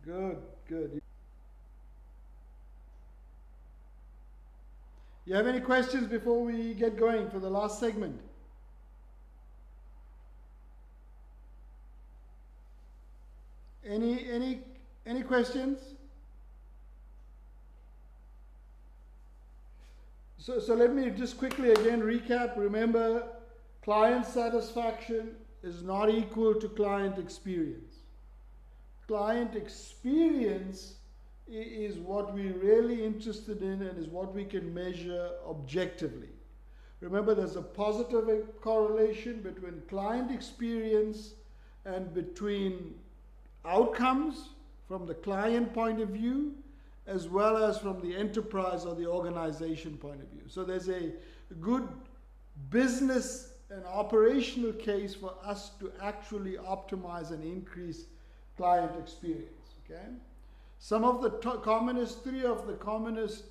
Good, good. You have any questions before we get going for the last segment? Any questions? So let me just quickly again recap. Remember, client satisfaction is not equal to client experience. Client experience is what we're really interested in and is what we can measure objectively. Remember, there's a positive correlation between client experience and between outcomes from the client point of view, as well as from the enterprise or the organization point of view. So there's a good business and operational case for us to actually optimize and increase client experience. Okay? Some of the three of the commonest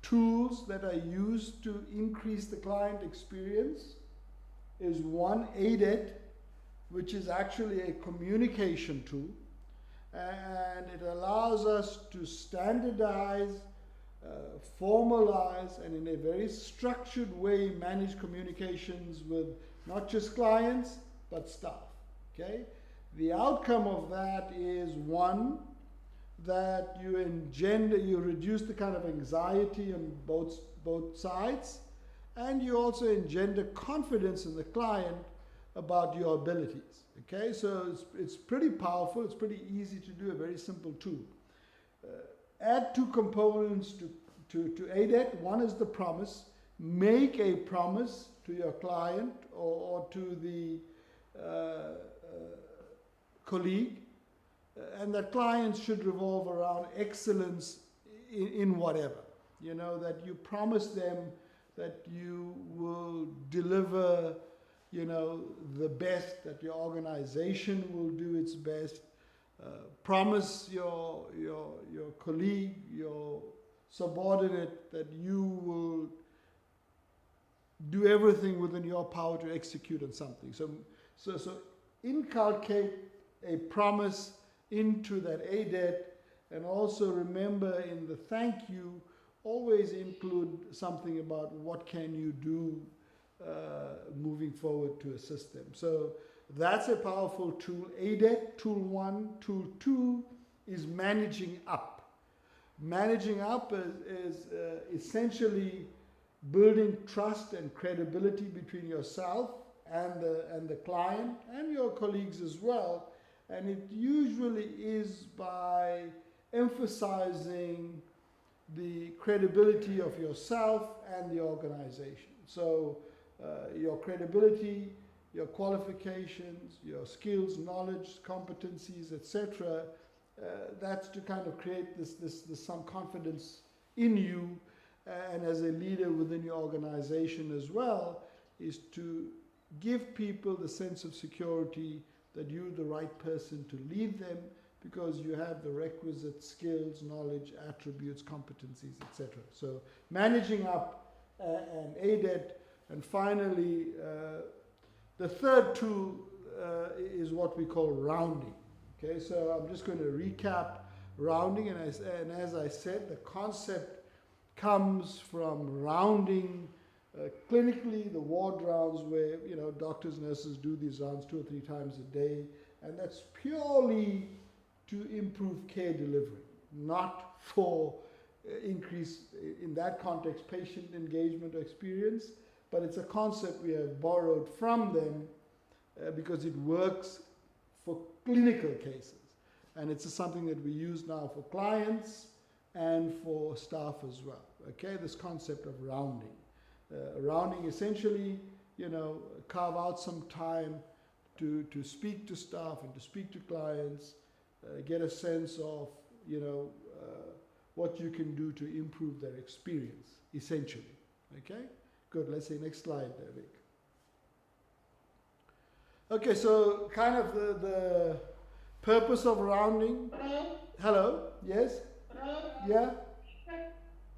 tools that are used to increase the client experience is one, ADET, which is actually a communication tool, and it allows us to standardize, formalize, and in a very structured way manage communications with not just clients but staff. Okay? The outcome of that is, one, that you reduce the kind of anxiety on both sides, and you also engender confidence in the client about your abilities. Okay, so it's pretty powerful, it's pretty easy to do, a very simple tool. Add two components to ADET. One is the promise. Make a promise to your client or to the colleague, and that clients should revolve around excellence in whatever. You know, that you promise them that you will deliver, you know, the best, that your organization will do its best. Promise your colleague, your subordinate, that you will do everything within your power to execute on something. So inculcate a promise into that ADET, and also remember in the thank you, always include something about what can you do moving forward to assist them. So that's a powerful tool. ADET, tool one. Tool two is managing up. Managing up is essentially building trust and credibility between yourself and the client and your colleagues as well. And it usually is by emphasizing the credibility of yourself and the organization. So your credibility, your qualifications, your skills, knowledge, competencies, etc. That's to kind of create this some confidence in you, and as a leader within your organization as well, is to give people the sense of security that you're the right person to lead them because you have the requisite skills, knowledge, attributes, competencies, etc. So managing up and ADET. And finally, the third tool is what we call rounding. Okay, so I'm just going to recap rounding, and as I said, the concept comes from rounding clinically, the ward rounds where, you know, doctors, nurses do these rounds 2 or 3 times a day, and that's purely to improve care delivery, not for increase, in that context, patient engagement or experience, but it's a concept we have borrowed from them because it works for clinical cases, and it's something that we use now for clients and for staff as well. Okay, this concept of rounding. Rounding essentially, you know, carve out some time to speak to staff and to speak to clients, get a sense of, you know, what you can do to improve their experience, essentially. Okay, good. Let's see, next slide, Vic. Okay, so kind of the purpose of rounding. Hello? Yes? Yeah?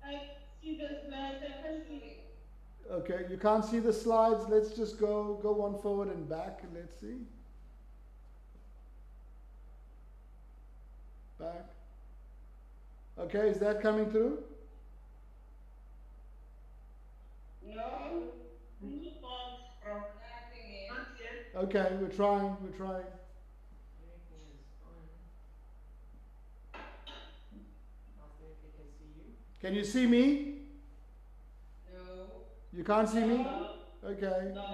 I see the slides. I can't see it. Okay, you can't see the slides. Let's just go one forward and back, and let's see. Back. Okay, is that coming through? No. Response from nothing yet. Not yet. Okay, we're trying. Everything is fine. Ask them if they can see you. Can you see me? No. You can't see me? No. Okay. No.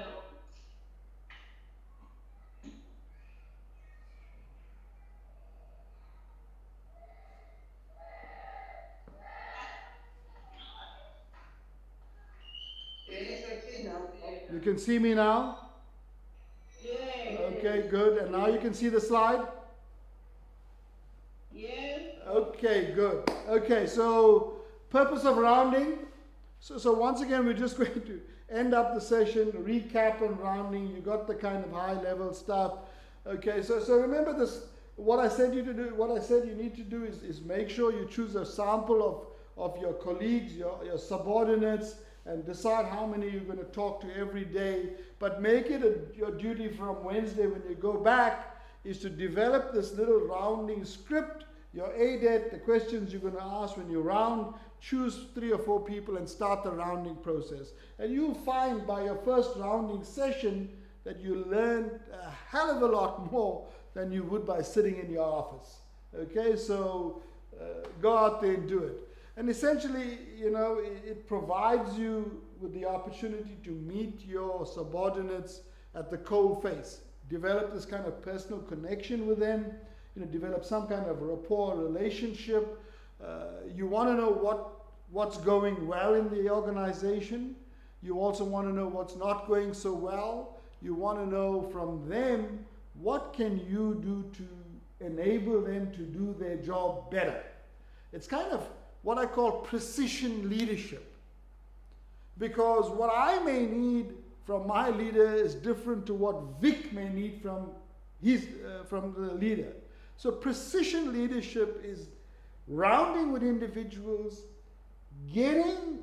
Yes, I see now. You can see me now? Yes. Okay, good. And now you can see the slide? Yes. Okay, good. Okay, so purpose of rounding. So once again, we're just going to end up the session, recap on rounding. You got the kind of high level stuff. Okay, so remember this, what I said you to do, what I said you need to do is make sure you choose a sample of your colleagues, your subordinates, and decide how many you're going to talk to every day. But make it your duty from Wednesday when you go back is to develop this little rounding script, your ADET, the questions you're going to ask when you round, choose 3 or 4 people and start the rounding process. And you'll find by your first rounding session that you learn a hell of a lot more than you would by sitting in your office. Okay, so go out there and do it. And essentially, you know, it provides you with the opportunity to meet your subordinates at the cold face. Develop this kind of personal connection with them, you know, develop some kind of rapport relationship. You want to know what's going well in the organization. You also want to know what's not going so well. You want to know from them what can you do to enable them to do their job better. It's kind of what I call precision leadership. Because what I may need from my leader is different to what Vic may need from the leader. So precision leadership is rounding with individuals, getting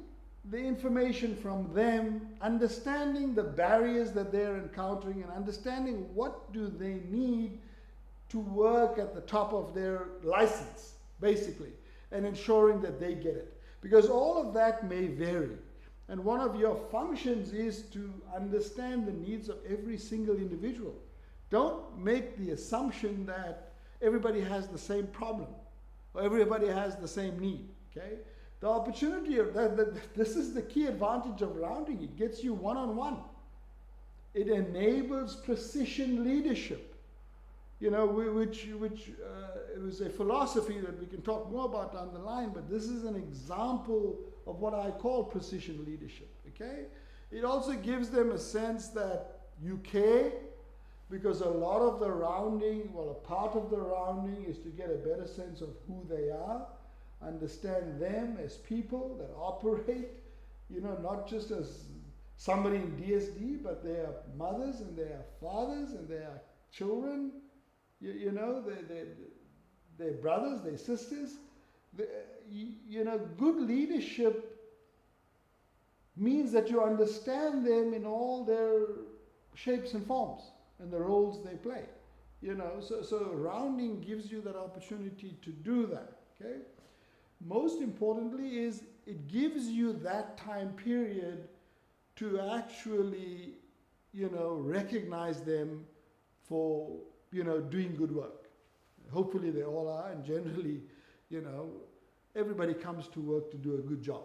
the information from them, understanding the barriers that they're encountering, and understanding what do they need to work at the top of their license, basically, and ensuring that they get it. Because all of that may vary. And one of your functions is to understand the needs of every single individual. Don't make the assumption that everybody has the same problem or everybody has the same need. Okay? The opportunity of this is the key advantage of rounding. It gets you one-on-one. It enables precision leadership. You know, which it was a philosophy that we can talk more about down the line, but this is an example of what I call precision leadership, okay? It also gives them a sense that you care, because a lot of the rounding, well, a part of the rounding is to get a better sense of who they are, understand them as people that operate, you know, not just as somebody in DSD, but they are mothers and they are fathers and they are children. You know, they're brothers, they're sisters. You know, good leadership means that you understand them in all their shapes and forms and the roles they play. You know, so rounding gives you that opportunity to do that, okay? Most importantly is it gives you that time period to actually, you know, recognize them for, you know, doing good work. Hopefully they all are, and generally, you know, everybody comes to work to do a good job.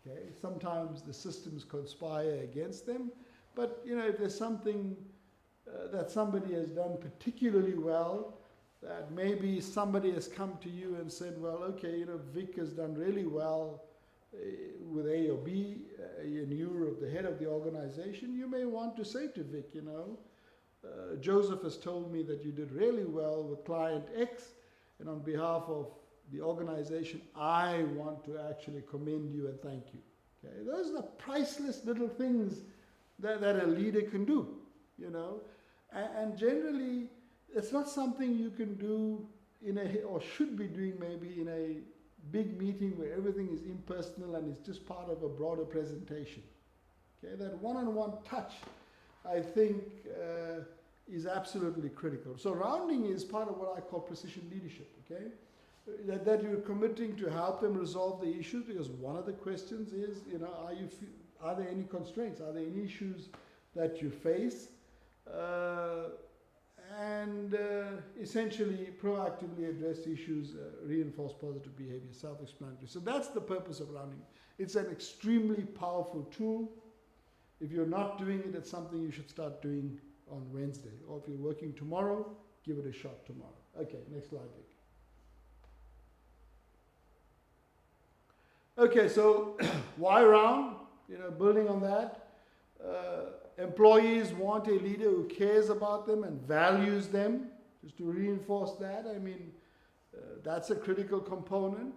Okay? Sometimes the systems conspire against them, but you know, if there's something that somebody has done particularly well, that maybe somebody has come to you and said, well, okay, you know, Vic has done really well with A or B, and you're the head of the organization, you may want to say to Vic, you know, Joseph has told me that you did really well with client X, and on behalf of the organization, I want to actually commend you and thank you. Okay? Those are priceless little things that a leader can do, you know. And generally, it's not something you can do or should be doing maybe in a big meeting where everything is impersonal and it's just part of a broader presentation. Okay? That one-on-one touch, I think, is absolutely critical. So rounding is part of what I call precision leadership, okay? that you're committing to help them resolve the issues, because one of the questions is, are there any constraints? Are there any issues that you face? And essentially proactively address issues, reinforce positive behavior, self-explanatory. So that's the purpose of rounding. It's an extremely powerful tool. If you're not doing it, it's something you should start doing on Wednesday. Or if you're working tomorrow, give it a shot tomorrow. Okay, next slide, Vic. Okay, so why round? Building on that. Employees want a leader who cares about them and values them. Just to reinforce that, that's a critical component.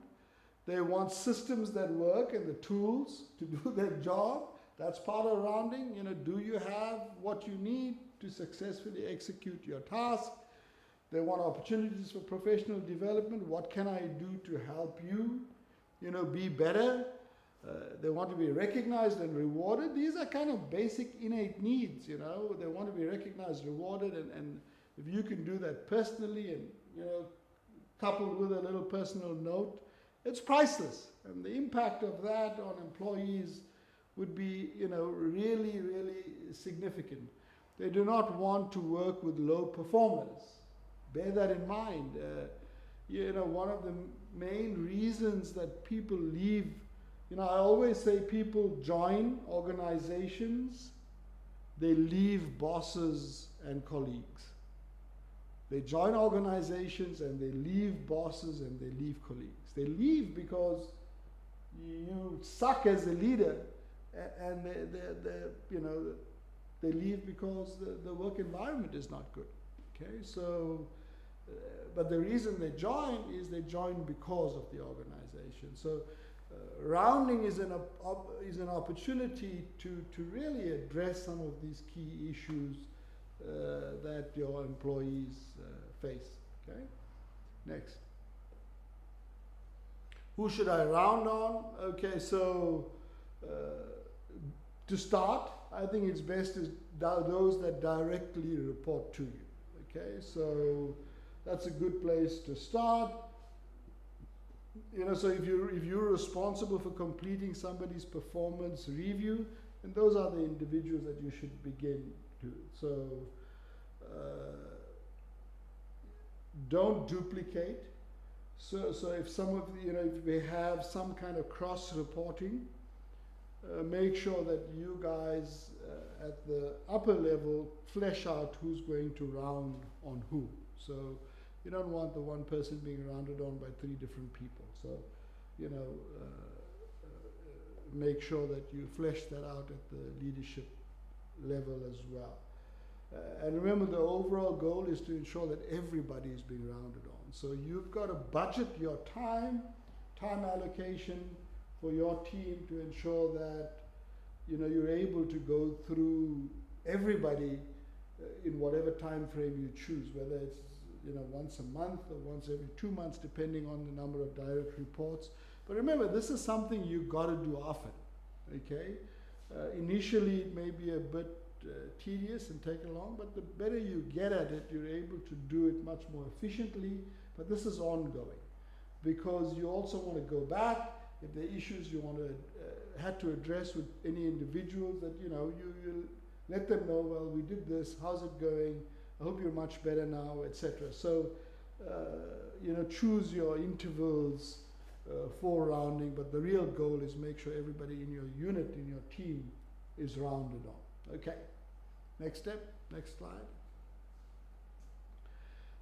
They want systems that work and the tools to do their job. That's part of rounding. Do you have what you need to successfully execute your task? They want opportunities for professional development. What can I do to help you, be better? They want to be recognized and rewarded. These are kind of basic innate needs, They want to be recognized, rewarded, and if you can do that personally and, coupled with a little personal note, it's priceless. And the impact of that on employees would be, really, really significant. They do not want to work with low performers. Bear that in mind. One of the main reasons that people leave, I always say people join organizations, they leave bosses and colleagues. They join organizations and they leave bosses and they leave colleagues. They leave because you suck as a leader, and they leave because the work environment is not good. Okay, so, but the reason they join is they join because of the organization. So rounding is an opportunity to really address some of these key issues that your employees face. Okay, next. Who should I round on? Okay, so to start, I think it's best is those that directly report to you. Okay, so that's a good place to start. So if you're responsible for completing somebody's performance review, and those are the individuals that you should begin to. So don't duplicate. So if some of if we have some kind of cross-reporting, make sure that you guys at the upper level flesh out who's going to round on who. So you don't want the one person being rounded on by 3 different people. So, make sure that you flesh that out at the leadership level as well. And remember, the overall goal is to ensure that everybody is being rounded on. So you've got to budget your time allocation for your team to ensure that, you're able to go through everybody in whatever time frame you choose, whether it's once a month or once every 2 months, depending on the number of direct reports. But remember, this is something you've got to do often, okay? Initially, it may be a bit tedious and take long, but the better you get at it, you're able to do it much more efficiently. But this is ongoing, because you also want to go back. If there are issues you want to had to address with any individuals, that you let them know, well, we did this, how's it going? I hope you're much better now, etc. So, choose your intervals for rounding, but the real goal is make sure everybody in your unit, in your team, is rounded on. Okay, next step, next slide.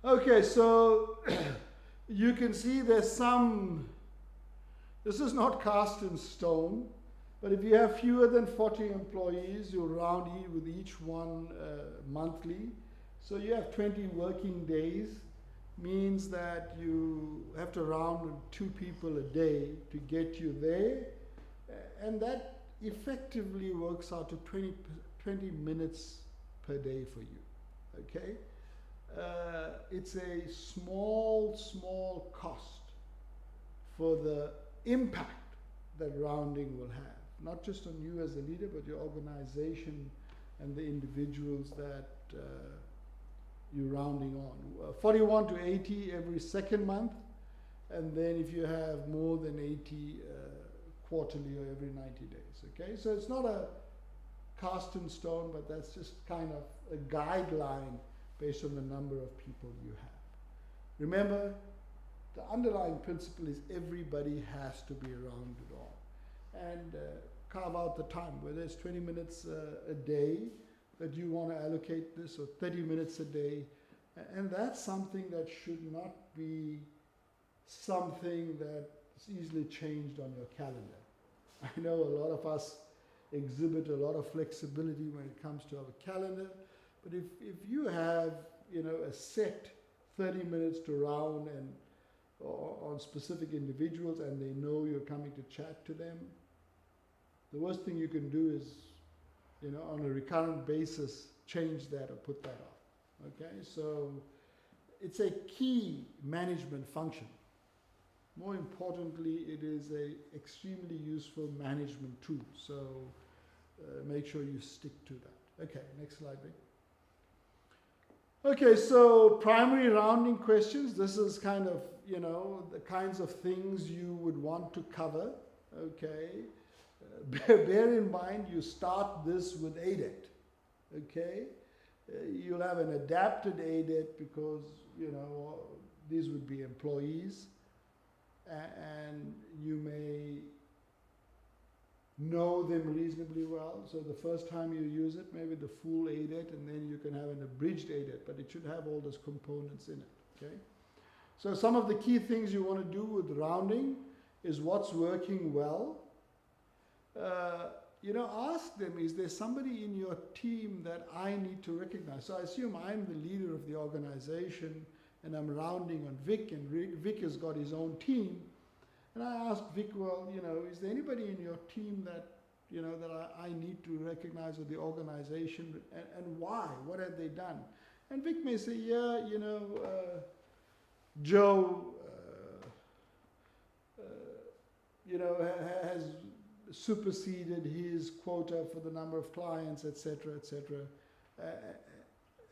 Okay, so you can see there's this is not cast in stone, but if you have fewer than 40 employees, you'll round with each one monthly. So you have 20 working days, means that you have to round 2 people a day to get you there. And that effectively works out to 20 minutes per day for you, okay? It's a small cost for the impact that rounding will have, not just on you as a leader, but your organization and the individuals that you're rounding on. 41 to 80 every second month, and then if you have more than 80 quarterly or every 90 days. Okay, so it's not a cast in stone, but that's just kind of a guideline based on the number of people you have. Remember, the underlying principle is everybody has to be around it all. And carve out the time, whether it's 20 minutes a day that you want to allocate this, or 30 minutes a day. And that's something that should not be something that's easily changed on your calendar. I know a lot of us exhibit a lot of flexibility when it comes to our calendar, but if you have, you know, a set 30 minutes to round and on specific individuals, and they know you're coming to chat to them, the worst thing you can do is, you know, on a recurrent basis, change that or put that off. Okay, so it's a key management function. More importantly, it is a extremely useful management tool. So make sure you stick to that. Okay, next slide, Vic. Okay, so primary rounding questions. This is kind of, you know, the kinds of things you would want to cover. Okay, bear in mind you start this with ADET. Okay, you'll have an adapted ADET because, you know, these would be employees, and you may know them reasonably well. So the first time you use it, maybe the full ADET, and then you can have an abridged ADET, but it should have all those components in it. Okay. So some of the key things you want to do with rounding is what's working well. You know, ask them, is there somebody in your team that I need to recognize? So I assume I'm the leader of the organization and I'm rounding on Vic, and Vic has got his own team. And I ask Vic, well, you know, is there anybody in your team that, you know, that I need to recognize with the organization, and why? What have they done? And Vic may say, yeah, you know, Joe, you know, has superseded his quota for the number of clients, etc., etc.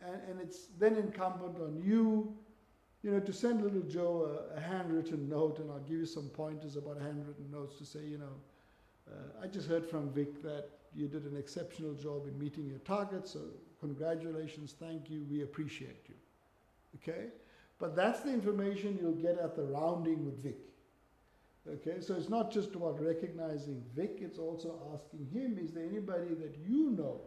And it's then incumbent on you, you know, to send little Joe a handwritten note, and I'll give you some pointers about handwritten notes to say, you know, I just heard from Vic that you did an exceptional job in meeting your targets, so congratulations, thank you, we appreciate you. Okay? But that's the information you'll get at the rounding with Vic. Okay, so it's not just about recognizing Vic, it's also asking him, is there anybody that you know,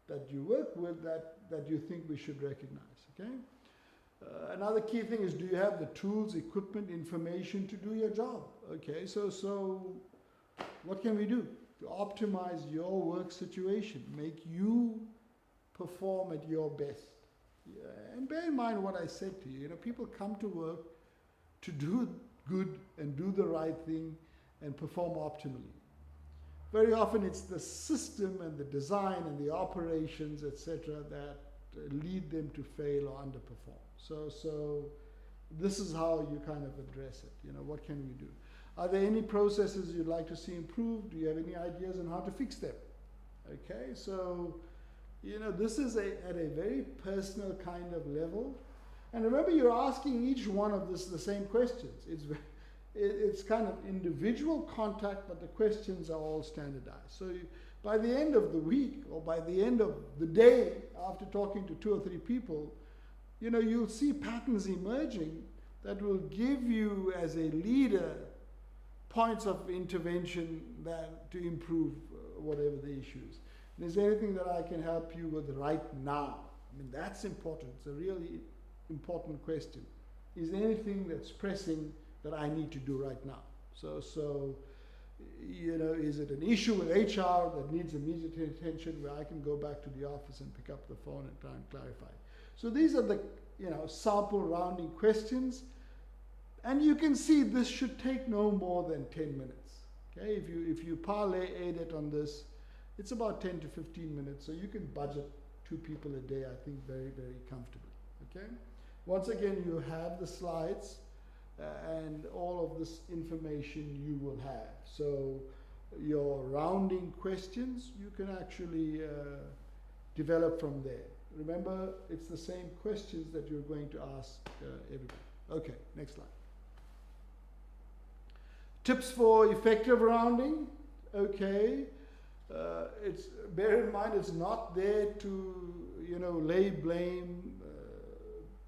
that you work with, that you think we should recognize, okay? Another key thing is, do you have the tools, equipment, information to do your job? Okay, so what can we do to optimize your work situation, make you perform at your best? Yeah, and bear in mind what I said to you, you know, people come to work to do good and do the right thing and perform optimally. Very often it's the system and the design and the operations, etc., that lead them to fail or underperform. So this is how you kind of address it. You know, what can we do? Are there any processes you'd like to see improved? Do you have any ideas on how to fix them? Okay, so, you know, this is at a very personal kind of level. And remember, you're asking each one of this the same questions. It's kind of individual contact, but the questions are all standardized. So by the end of the week, or by the end of the day, after talking to 2 or 3 people, you know, you'll see patterns emerging that will give you, as a leader, points of intervention that to improve whatever the issues. And is there anything that I can help you with right now? I mean, that's important. It's a really important question. Is there anything that's pressing that I need to do right now? So you know, is it an issue with HR that needs immediate attention, where I can go back to the office and pick up the phone and try and clarify? So these are the, you know, sample rounding questions, and you can see this should take no more than 10 minutes. Okay, if you parlay ADET on this, it's about 10 to 15 minutes, so you can budget 2 people a day, I think, very, very comfortably. Okay. Once again, you have the slides and all of this information you will have. So your rounding questions, you can actually develop from there. Remember, it's the same questions that you're going to ask everybody. Okay, next slide. Tips for effective rounding. Okay. It's bear in mind it's not there to lay blame,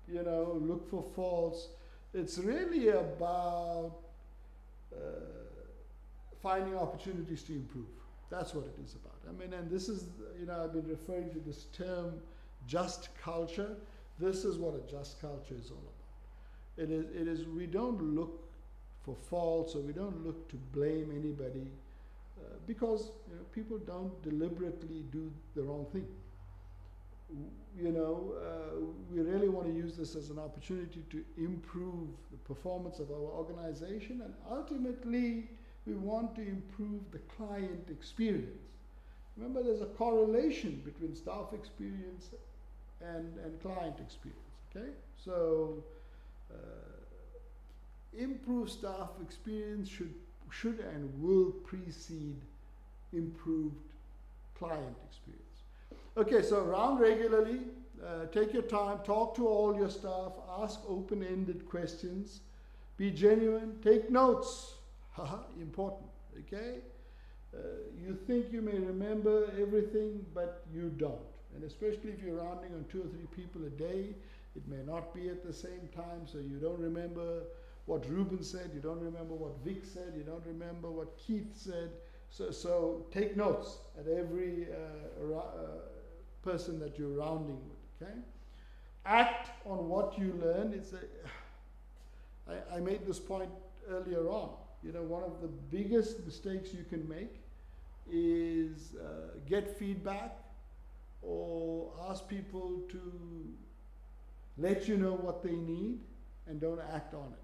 look for faults. It's really about finding opportunities to improve. That's what it is about. I mean, and this is, I've been referring to this term, just culture. This is what a just culture is all about. It is, we don't look for faults, or we don't look to blame anybody, because people don't deliberately do the wrong thing. We really want to use this as an opportunity to improve the performance of our organization, and ultimately we want to improve the client experience. Remember, there's a correlation between staff experience and client experience, okay? So improved staff experience should and will precede improved client experience. Okay, so round regularly, take your time, talk to all your staff, ask open-ended questions, be genuine, take notes, important, okay? You think you may remember everything, but you don't. And especially if you're rounding on 2 or 3 people a day, it may not be at the same time, so you don't remember what Ruben said, you don't remember what Vic said, you don't remember what Keith said. So take notes at every person that you're rounding with, okay? Act on what you learn. I made this point earlier on. One of the biggest mistakes you can make is get feedback or ask people to let you know what they need and don't act on it.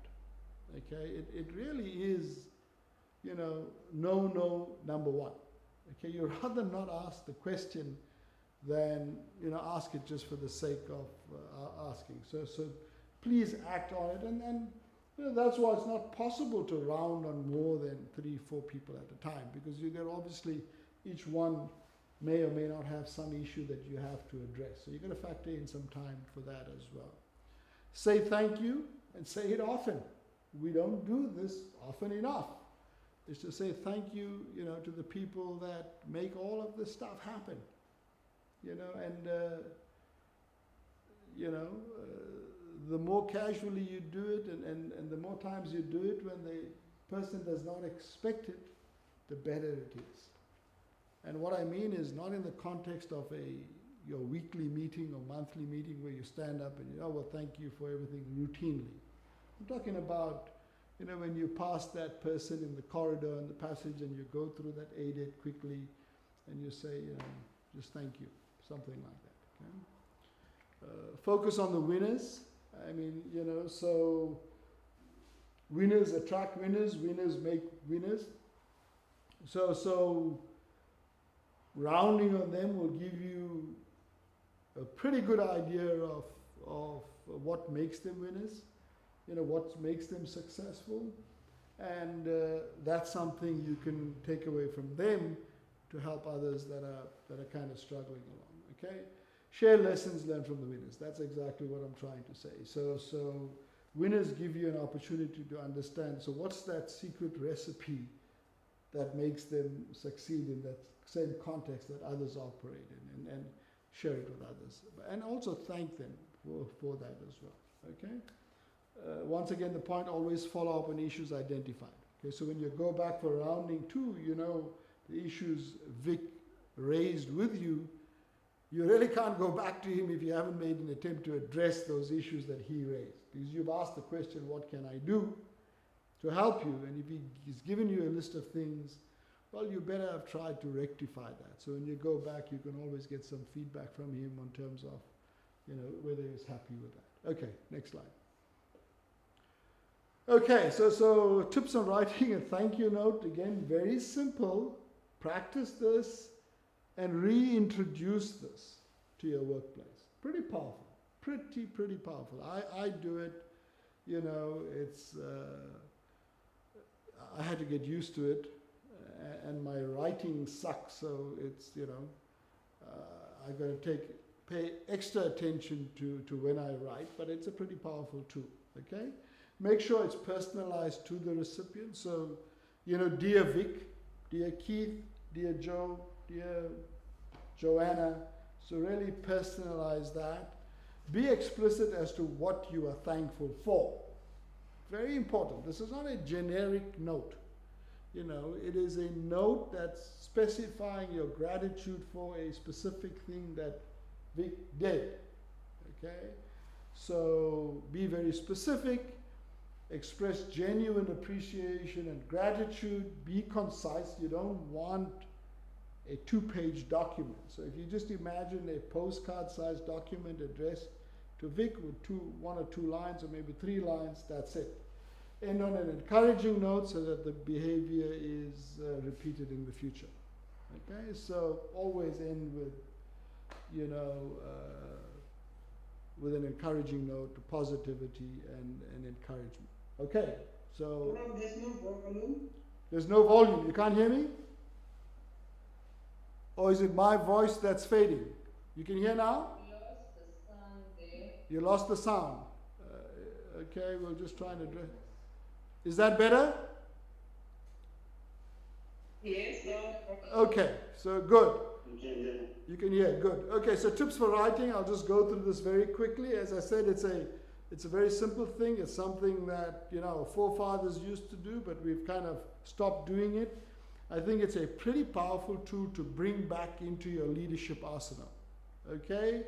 Okay, it really is, no, number one. Okay, you'd rather not ask the question than, ask it just for the sake of asking. So please act on it, and that's why it's not possible to round on more than 3, 4 people at a time, because they're obviously, each one may or may not have some issue that you have to address. So you've got to factor in some time for that as well. Say thank you, and say it often. We don't do this often enough. Is to say thank you, to the people that make all of this stuff happen. The more casually you do it, and the more times you do it when the person does not expect it, the better it is. And what I mean is not in the context of your weekly meeting or monthly meeting where you stand up and well, thank you for everything routinely. I'm talking about, when you pass that person in the corridor, in the passage, and you go through that aid quickly, and you say, just thank you, something like that. Okay? Focus on the winners. I mean, so winners attract winners, winners make winners. So rounding on them will give you a pretty good idea of what makes them winners, what makes them successful, and that's something you can take away from them to help others that are kind of struggling along. Okay, share lessons learned from the winners. That's exactly what I'm trying to say. So winners give you an opportunity to understand. So what's that secret recipe that makes them succeed in that same context that others operate in, and share it with others, and also thank them for that as well. Okay. Once again, the point, always follow up on issues identified. Okay, so when you go back for rounding 2, the issues Vic raised with you, you really can't go back to him if you haven't made an attempt to address those issues that he raised. Because you've asked the question, what can I do to help you? And if he's given you a list of things, well, you better have tried to rectify that. So when you go back, you can always get some feedback from him in terms of, whether he's happy with that. Okay, next slide. Okay, so tips on writing a thank you note. Again, very simple. Practice this and reintroduce this to your workplace. Pretty powerful. Pretty powerful. I do it, it's, I had to get used to it, and my writing sucks, so it's, I've got to pay extra attention to when I write, but it's a pretty powerful tool, okay? Make sure it's personalized to the recipient. So dear Vic, dear Keith, dear Joe, dear Joanna. So really personalize that. Be explicit as to what you are thankful for. Very important. This is not a generic note. It is a note that's specifying your gratitude for a specific thing that Vic did. Okay? So be very specific. Express genuine appreciation and gratitude. Be concise. You don't want a 2-page document. So if you just imagine a postcard-sized document addressed to Vic with 1 or 2 lines or maybe 3 lines, that's it. End on an encouraging note so that the behavior is repeated in the future. Okay, so always end with, with an encouraging note, positivity and encouragement. Okay, so There's no volume. there's no volume. You can't hear me? Or is it my voice that's fading? You can hear now? Lost the sound there. You lost the sound. Okay, we'll just try and address. Is that better? Yes, no. Okay, so good. You can hear, good. Okay, so tips for writing. I'll just go through this very quickly. As I said, it's a very simple thing. It's something that our forefathers used to do, but we've kind of stopped doing it. I think it's a pretty powerful tool to bring back into your leadership arsenal. Okay?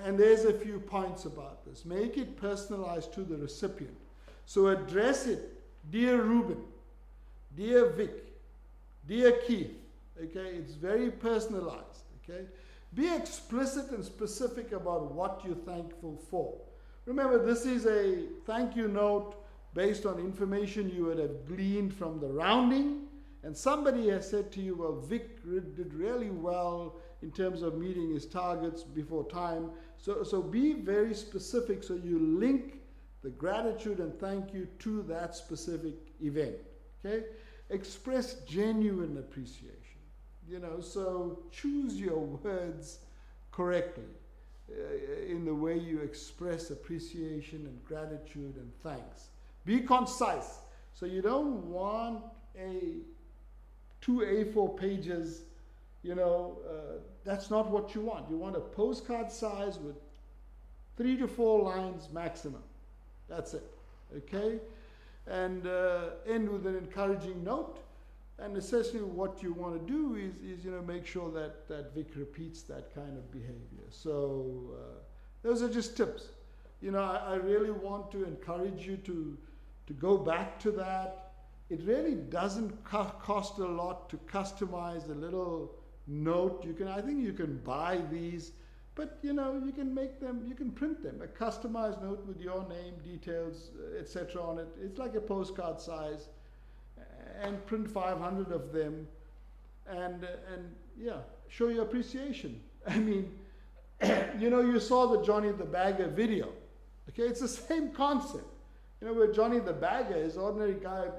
And there's a few points about this. Make it personalized to the recipient. So address it, dear Ruben, dear Vic, dear Keith. Okay? It's very personalized. Okay? Be explicit and specific about what you're thankful for. Remember, this is a thank you note based on information you would have gleaned from the rounding. And somebody has said to you, well, Vic did really well in terms of meeting his targets before time. So be very specific so you link the gratitude and thank you to that specific event. Okay? Express genuine appreciation. So choose your words correctly in the way you express appreciation and gratitude and thanks. Be concise. So you don't want a 2 A4 pages, that's not what you want. You want a postcard size with 3 to 4 lines maximum. That's it, okay? And end with an encouraging note. And essentially what you want to do is make sure that Vic repeats that kind of behavior. So those are just tips. I really want to encourage you to go back to that. It really doesn't cost a lot to customize a little note. I think you can buy these, but you can make them, you can print them, a customized note with your name, details, etc. on it. It's like a postcard size, and print 500 of them, and yeah, show your appreciation. I mean, you saw the Johnny the Bagger video. Okay, it's the same concept. Where Johnny the Bagger is ordinary guy,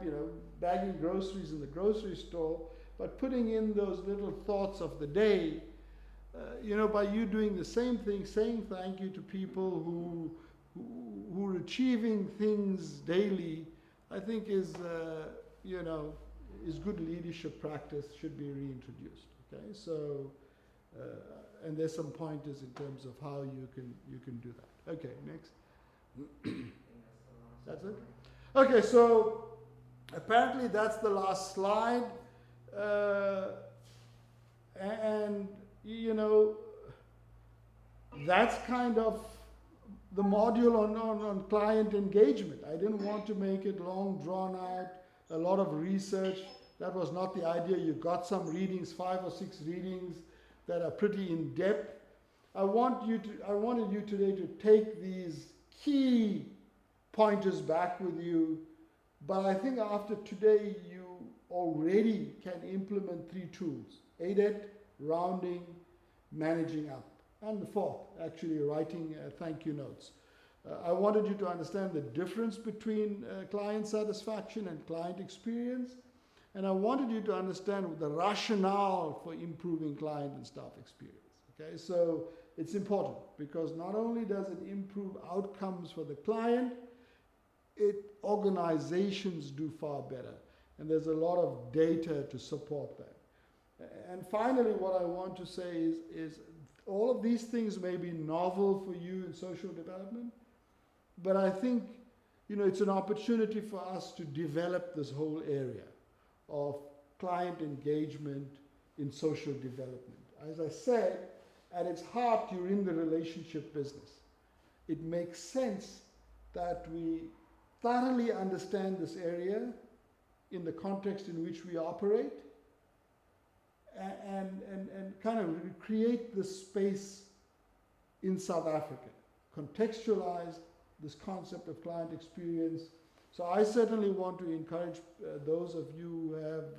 bagging groceries in the grocery store, but putting in those little thoughts of the day, by you doing the same thing, saying thank you to people who are achieving things daily, I think is good leadership practice, should be reintroduced. Okay, so and there's some pointers in terms of how you can do that. Okay, next. That's it? Okay, so apparently that's the last slide. And, that's kind of the module on client engagement. I didn't want to make it long, drawn out, a lot of research. That was not the idea. You got some readings, 5 or 6 readings that are pretty in-depth. I wanted you today to take these key pointers back with you, but I think after today you already can implement 3 tools: ADET, rounding, managing up, and the 4th, actually writing thank you notes. I wanted you to understand the difference between client satisfaction and client experience, and I wanted you to understand the rationale for improving client and staff experience. Okay, so it's important because not only does it improve outcomes for the client, organizations do far better. and there's a lot of data to support that. And finally, what I want to say is all of these things may be novel for you in social development, but I think, it's an opportunity for us to develop this whole area of client engagement in social development. As I said, at its heart, you're in the relationship business. It makes sense that we thoroughly understand this area in the context in which we operate, and kind of create this space in South Africa, contextualize this concept of client experience. So I certainly want to encourage those of you who have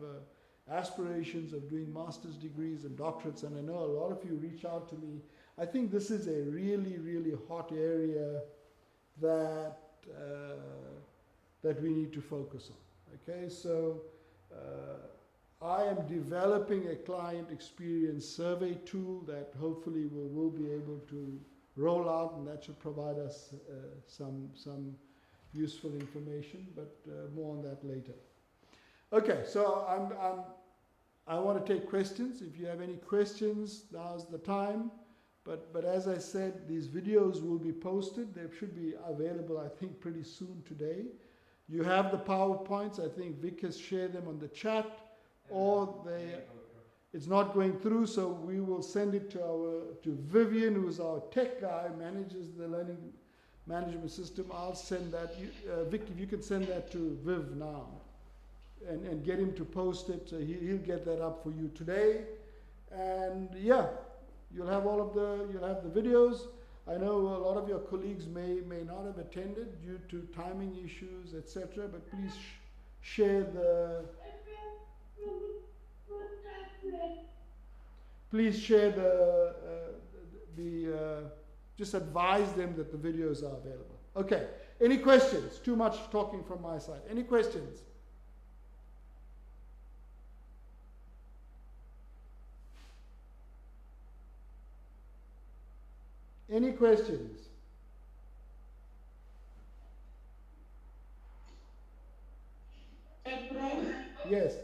aspirations of doing master's degrees and doctorates, and I know a lot of you reach out to me. I think this is a really, really hot area that that we need to focus on. Okay, so I am developing a client experience survey tool that hopefully we'll be able to roll out, and that should provide us some useful information, but more on that later. Okay, so I want to take questions. If you have any questions, now's the time. But as I said, these videos will be posted. They should be available, I think, pretty soon today. You have the PowerPoints. I think Vic has shared them on the chat, or it's not going through, so we will send it to Vivian, who's our tech guy, manages the learning management system. I'll send that. Vic, if you can send that to Viv now, and get him to post it, so he'll get that up for you today. And yeah, you'll have the videos. I know a lot of your colleagues may not have attended due to timing issues, etc. But please share the. Please share just advise them that the videos are available. Okay. Any questions? Too much talking from my side. Any questions? Any questions? Yes.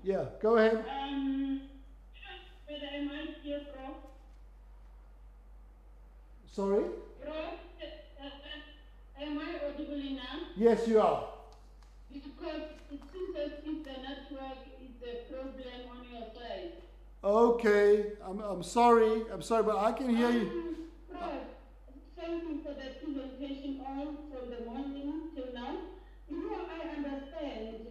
Yeah, go ahead. Whether am I here, bro? Sorry? Bro, am I audible enough? Yes, you are. Because it seems as if the network is a problem on your side. Okay, I'm sorry, but I can hear you. Bro, thank you for the presentation all from the morning till now. I understand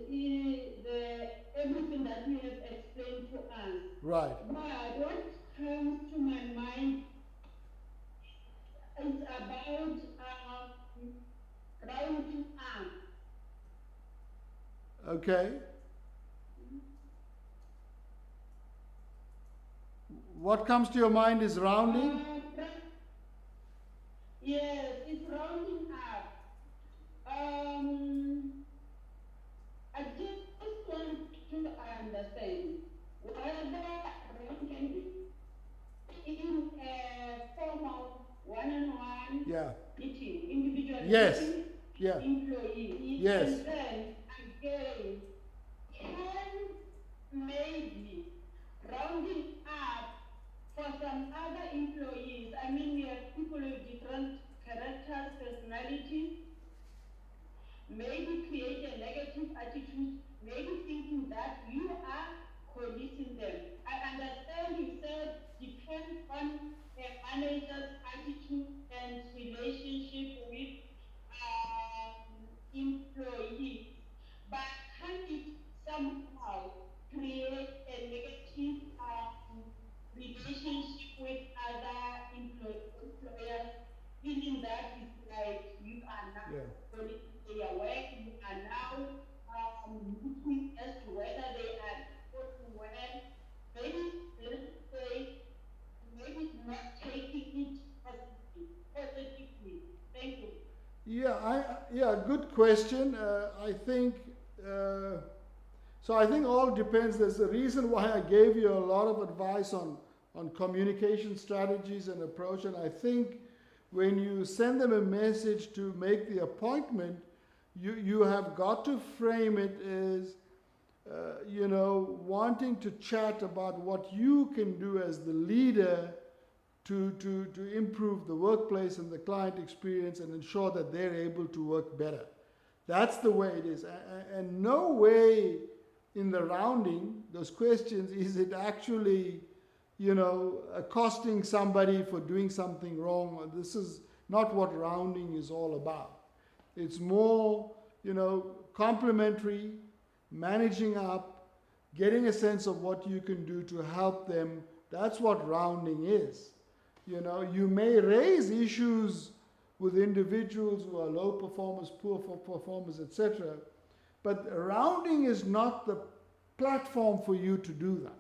everything that you have explained to us. Right. But what comes to my mind is about rounding up. Okay. What comes to your mind is rounding? Yes, it's rounding up. I just want to understand whether rounding in a formal one-on-one meeting, individual meeting, employee, and then again, can maybe rounding up for some other employees. I mean, we have people with different characters, personalities, maybe create a negative attitude, maybe thinking that you are policing them. I understand you said depends on a manager's attitude and relationship with employees, but can it somehow create a negative relationship with other employers, feeling that it's like you are now policing their work, you are now looking as to whether they are working well, maybe let's say maybe not taking it positively. Thank you. Good question. I think so. I think all depends. There's a reason why I gave you a lot of advice on communication strategies and approach. And I think when you send them a message to make the appointment, you have got to frame it as, wanting to chat about what you can do as the leader to improve the workplace and the client experience and ensure that they're able to work better. That's the way it is. And no way in the rounding, those questions, is it actually, accosting somebody for doing something wrong. This is not what rounding is all about. It's more, complimentary, managing up, getting a sense of what you can do to help them. That's what rounding is. You may raise issues with individuals who are low performers, poor performers, etc. But rounding is not the platform for you to do that.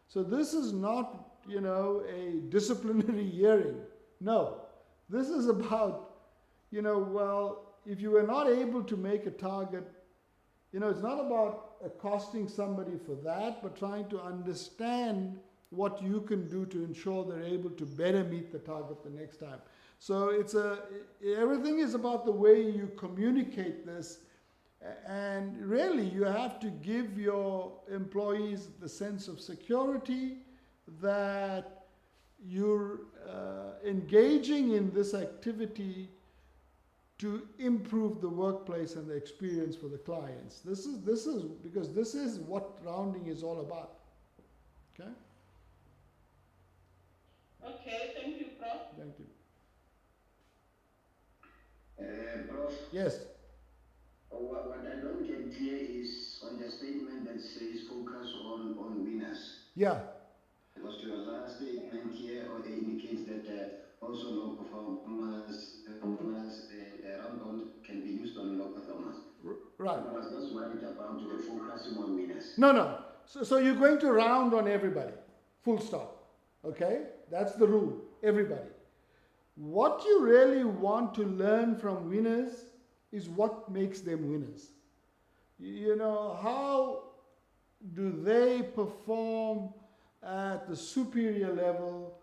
So this is not, a disciplinary hearing. No. This is about, if you were not able to make a target, it's not about accosting somebody for that, but trying to understand what you can do to ensure they're able to better meet the target the next time. So everything is about the way you communicate this, and really you have to give your employees the sense of security that you're engaging in this activity to improve the workplace and the experience for the clients. This is because this is what rounding is all about. Okay? Okay, thank you, Prof. Thank you. Prof, Yes. what I don't get clear is on the statement that says focus on winners. Yeah. Because your last statement here indicates that also low performers, winners, round can be used on low performers. Right. I was just worried about focusing on winners. No. So you're going to round on everybody. Full stop. Okay? That's the rule. Everybody. What you really want to learn from winners is what makes them winners. How do they perform at the superior level?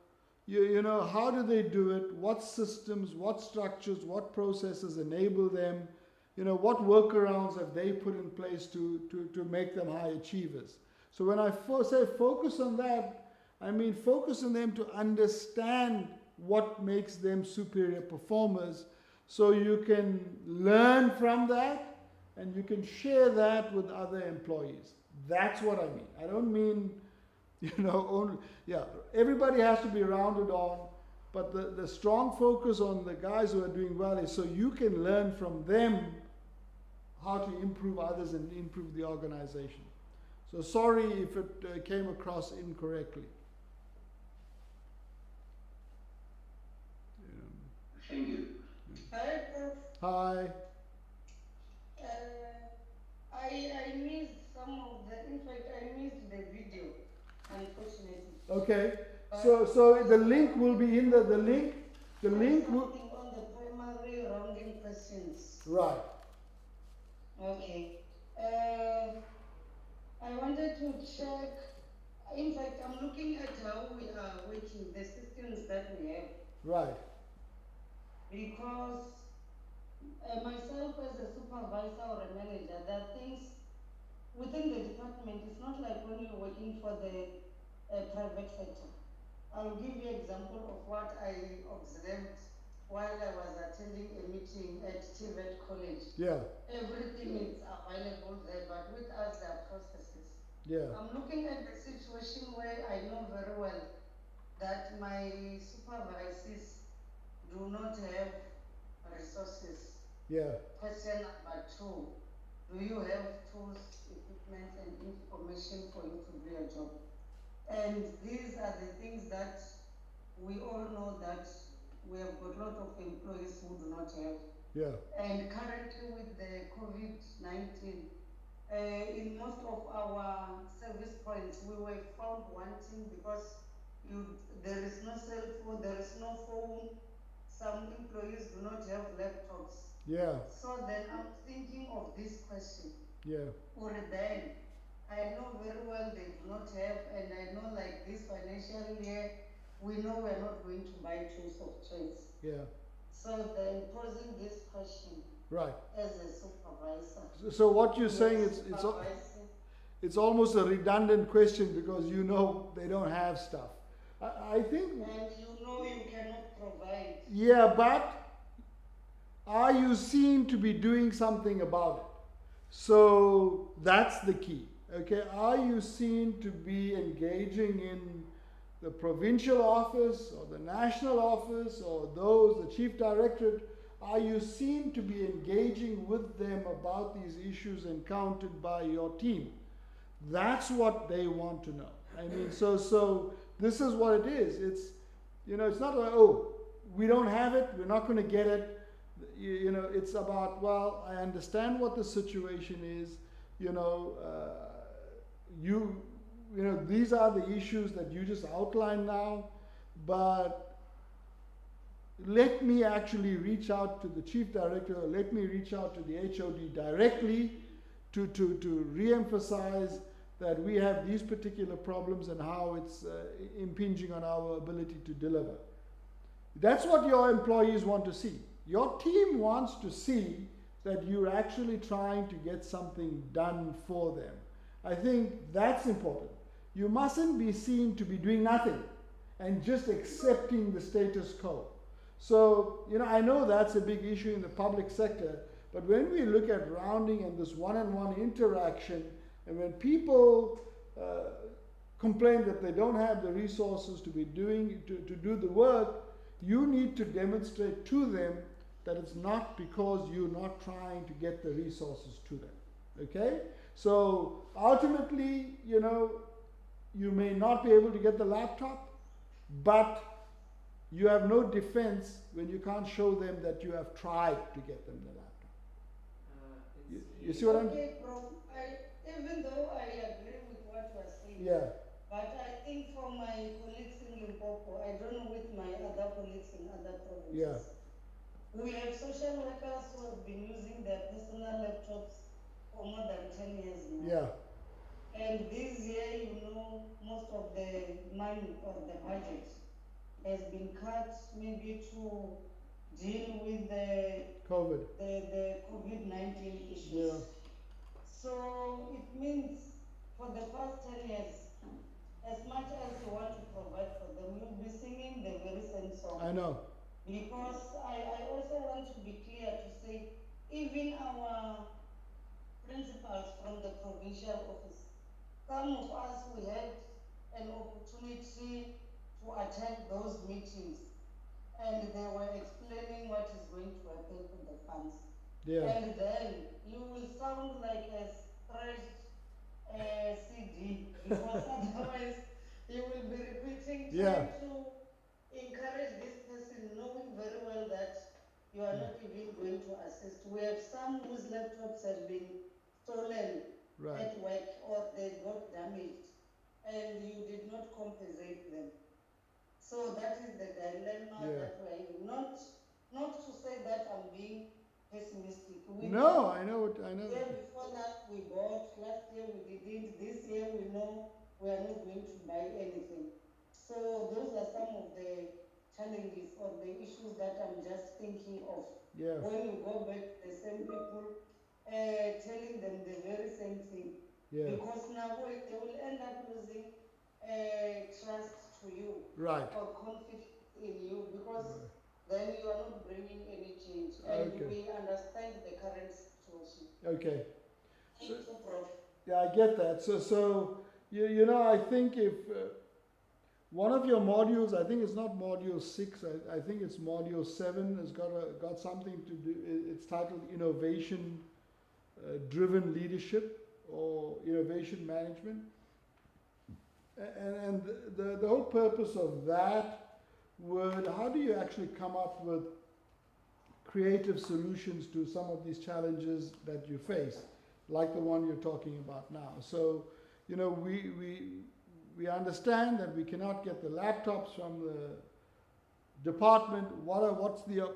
How do they do it? What systems, what structures, what processes enable them? What workarounds have they put in place to make them high achievers? So when I say focus on that, I mean focus on them to understand what makes them superior performers, so you can learn from that and you can share that with other employees. That's what I mean. I don't mean, only, everybody has to be rounded on, but the strong focus on the guys who are doing well is so you can learn from them how to improve others and improve the organization. So sorry if it came across incorrectly. Thank you. Hi, Prof. Hi. I missed some of the, in fact, I missed the video, unfortunately. Okay. So the link will be in the link will. Something on the primary rounding questions. Right. Okay. I wanted to check. In fact, I'm looking at how we are working, the systems that we have. Right. Because myself as a supervisor or a manager, there are things within the department. It's not like when you're working for the private sector. I'll give you an example of what I observed while I was attending a meeting at TVET College. Yeah. Everything is available there, but with us there are processes. Yeah. I'm looking at the situation where I know very well that my supervisors do not have resources. Yeah. Question number 2, do you have tools, equipment and information for you to do your job? And these are the things that we all know that we have got a lot of employees who do not have. Yeah. And currently with the COVID-19, in most of our service points, we were found wanting because there is no cell phone, there is no phone. Some employees do not have laptops. Yeah. So then I'm thinking of this question. Yeah. Or then, I know very well they do not have, and I know like this financial year, we know we're not going to buy tools of choice. Yeah. So then posing this question, Right. as a supervisor. So what you're saying Yes, is supervising. it's almost a redundant question because you know they don't have stuff. I think, And you know you cannot provide. yeah, but are you seen to be doing something about it? So that's the key. Okay, are you seen to be engaging in the provincial office or the national office or those, the chief directorate? Are you seen to be engaging with them about these issues encountered by your team? That's what they want to know. I mean, so this is what it is. It's, you know, it's not like, oh, we don't have it, we're not going to get it. You know, it's about, well, I understand what the situation is. You know, you know, these are the issues that you just outlined now, but let me actually reach out to the chief director, or let me reach out to the HOD directly to re-emphasize that we have these particular problems and how it's impinging on our ability to deliver. That's what your employees want to see. Your team wants to see that you're actually trying to get something done for them. I think that's important. You mustn't be seen to be doing nothing and just accepting the status quo. So, you know, I know that's a big issue in the public sector, but when we look at rounding and this one-on-one interaction, and when people complain that they don't have the resources to be doing, to do the work, you need to demonstrate to them that it's not because you're not trying to get the resources to them. Okay? So ultimately, you know, you may not be able to get the laptop, but you have no defense when you can't show them that you have tried to get them the laptop. You see what I'm saying? Okay, Prof. Even though I agree with what you are saying, Yeah. but I think for my colleagues in Limpopo, I don't know with my other colleagues in other provinces. Yeah. We have social workers who have been using their personal laptops for more than 10 years now. Yeah. And this year, you know, most of the money or the budget has been cut maybe to deal with the COVID. the COVID-19 issues. Yeah. So it means for the past 10 years, as much as you want to provide for them, you'll be singing the very same song. I know. Because I also want to be clear to say, even our principals from the provincial office, some of us, we had an opportunity to attend those meetings, and they were explaining what is going to happen to the funds. Yeah. And then you will sound like a stretched CD, because otherwise you will be repeating, Yeah. trying to encourage this person, knowing very well that you are not even going to assist. We have some whose laptops have been stolen Right. at work, or they got damaged, and you did not compensate them. So that is the dilemma Yeah. that we're in. Not to say that I'm being pessimistic. We No, I know it. I know. year before that we bought, last year we didn't, this year we know we are not going to buy anything. So those are some of the challenges or the issues that I'm just thinking of. Yeah. When you go back to the same people, telling them the very same thing. Yeah. Because now they will end up losing trust to you, Right. or confidence in you, because Right. then you are not bringing any change. And Okay. we understand the current situation. Okay. Thank you, Prof. Yeah, I get that. So you know, I think if one of your modules, I think it's not module 6, I think it's module 7, has got something to do. It's titled Innovation Driven Leadership or Innovation Management. And the whole purpose of that word, how do you actually come up with creative solutions to some of these challenges that you face, like the one you're talking about now? So, you know, we understand that we cannot get the laptops from the department. What's the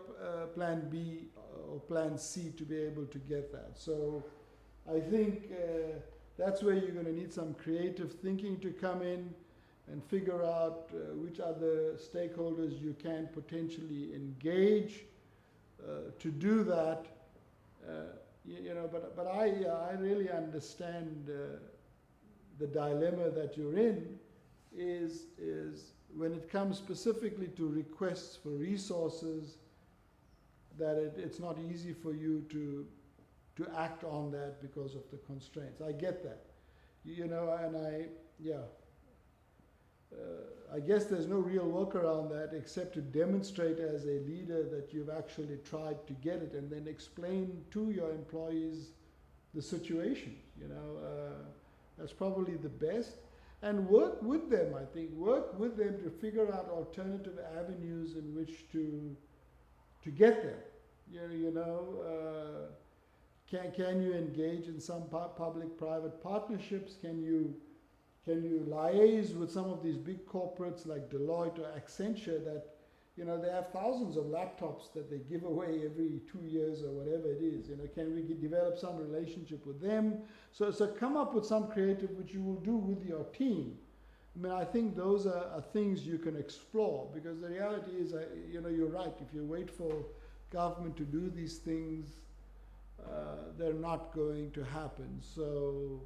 plan B or plan C to be able to get that? So I think that's where you're going to need some creative thinking to come in and figure out which other stakeholders you can potentially engage to do that. But I really understand the dilemma that you're in is when it comes specifically to requests for resources, that it's not easy for you to act on that because of the constraints. I get that, and I guess there's no real workaround that except to demonstrate as a leader that you've actually tried to get it and then explain to your employees the situation. That's probably the best. And work with them, I think. Work with them to figure out alternative avenues in which to get there. Can you engage in some public-private partnerships? Can you liaise with some of these big corporates like Deloitte or Accenture that, they have thousands of laptops that they give away every 2 years or whatever it is. Can we develop some relationship with them? So come up with some creative which you will do with your team. I think those are things you can explore, because the reality is, you're right. If you wait for government to do these things, they're not going to happen. So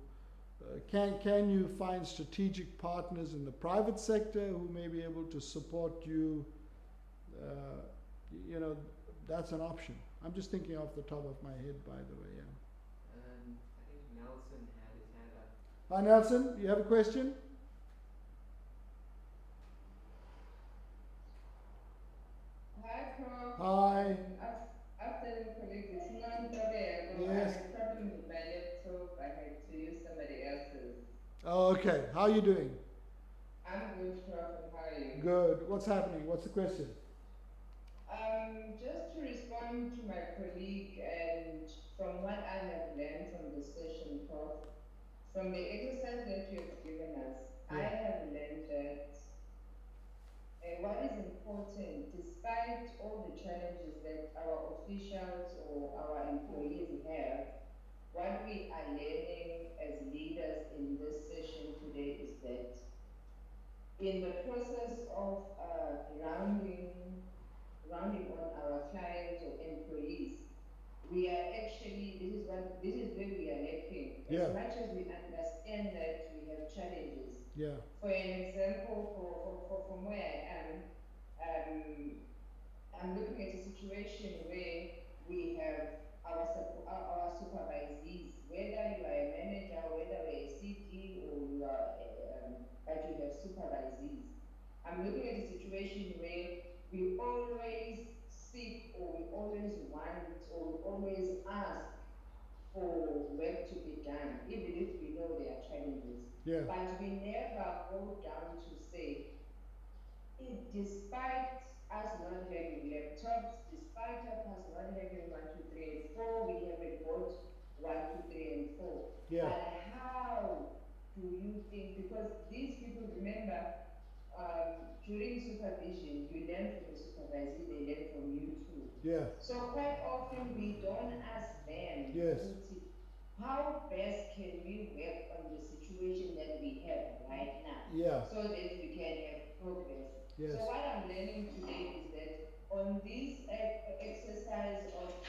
can you find strategic partners in the private sector who may be able to support you? That's an option. I'm just thinking off the top of my head, by the way. Yeah. I think Nelson had his hand up. Hi, Nelson. You have a question? Hi, Prof. Hi. Afternoon, colleagues. It's non Yes. I Yes. had problems with my laptop. I had to use somebody else's. Oh, okay. How are you doing? I'm good, Prof. And how are you? Good. What's happening? What's the question? Just to respond to my colleague, and from what I have learned from the session, Prof, from the exercise that you have given us, I Yeah. have learned that what is important, despite all the challenges that our officials or our employees have, what we are learning as leaders in this session today is that in the process of rounding on our clients or employees, we are actually, this is where we are lacking. Yeah. As much as we understand that we have challenges. Yeah. For an example, from where I am, I'm looking at a situation where we have our supervisees, whether you are a manager, whether you're a CD, or you are, but you have supervisees. I'm looking at a situation where we always seek, or we always want, or we always ask for work to be done, even if we know there are challenges. Yeah. But we never go down to say, despite us not having laptops, despite us not having 1, 2, 3, and 4, we haven't got 1, 2, 3, and 4. Yeah. But how do you think, because these people, remember, during supervision, you learn from the supervisor, they learn from you too. Yeah. So quite often we don't ask them, Yes. how best can we work on the situation that we have right now, Yeah. so that we can have progress. Yes. So what I'm learning today is that on this exercise of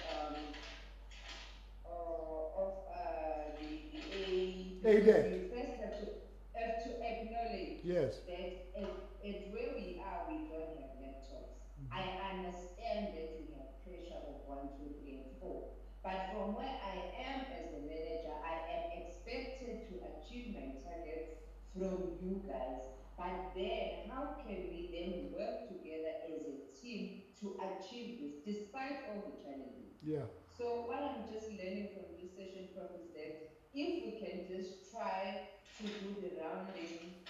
the ADEC. you first have to acknowledge Yes. that at where we are, we don't have laptops. I understand that we have pressure of 1, 2, 3, and 4. But from where I am as the manager, I am expected to achieve my targets from you guys. But then, how can we then work together as a team to achieve this, despite all the challenges? Yeah. So what I'm just learning from this session, Prof, is that if we can just try to do the rounding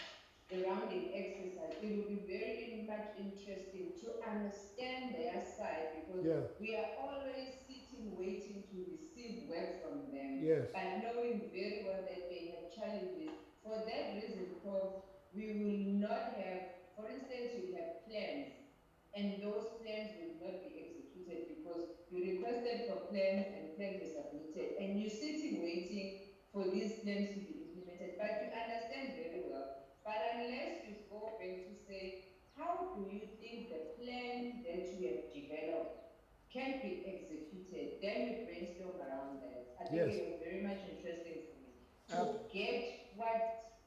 exercise, it will be very much interesting to understand their side, because Yeah. we are always sitting waiting to receive work from them, Yes. but knowing very well that they have challenges. For that reason, Prof, we will not have, for instance, you'll have plans, and those plans will not be executed because you requested for plans and plans were submitted, and you're sitting waiting for these plans to be implemented. But you understand very well. But unless you go back to say, how do you think the plan that you have developed can be executed, then we brainstorm around that. I think Yes. it was very much interesting for me to Ab- get what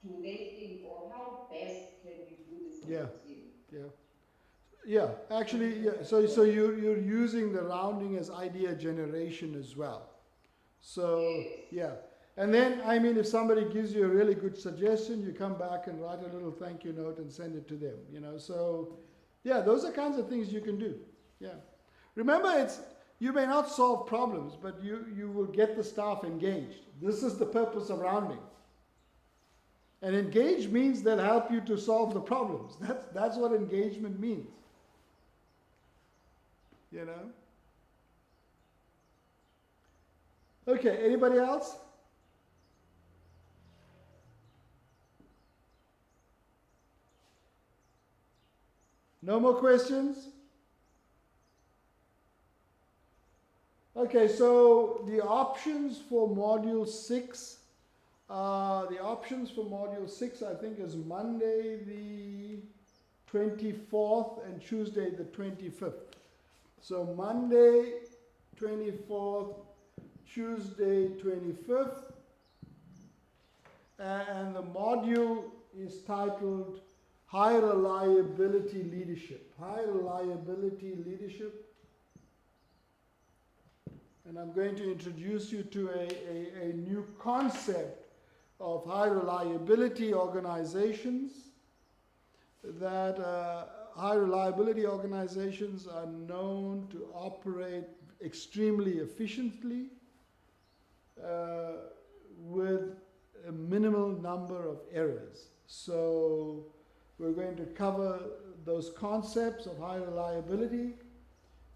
do they think or how best can we do this as yeah, a team. yeah. Yeah, actually, yeah. So you're using the rounding as idea generation as well. So Yes. yeah, and then I mean, if somebody gives you a really good suggestion, you come back and write a little thank you note and send it to them. You know, so yeah, those are kinds of things you can do. Yeah, remember, you may not solve problems, but you will get the staff engaged. This is the purpose of rounding. And engage means they'll help you to solve the problems. That's what engagement means. You know? Okay, anybody else? No more questions? Okay, so the options for module 6, I think is Monday the 24th and Tuesday the 25th. So Monday 24th, Tuesday 25th, and the module is titled High Reliability Leadership. High Reliability Leadership. And I'm going to introduce you to a new concept of high reliability organizations, that high reliability organizations are known to operate extremely efficiently with a minimal number of errors. So we're going to cover those concepts of high reliability.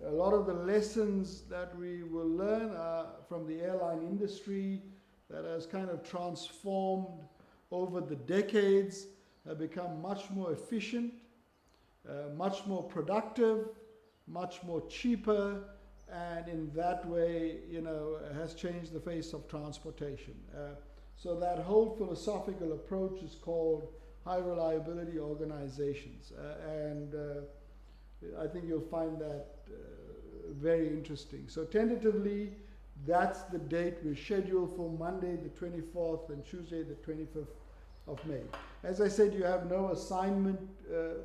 A lot of the lessons that we will learn are from the airline industry that has kind of transformed over the decades, have become much more efficient, much more productive, much more cheaper, and in that way, you know, has changed the face of transportation. So that whole philosophical approach is called high reliability organizations, and I think you'll find that very interesting. So tentatively, that's the date we're scheduled for, Monday the 24th and Tuesday the 25th of May. As I said, you have no assignment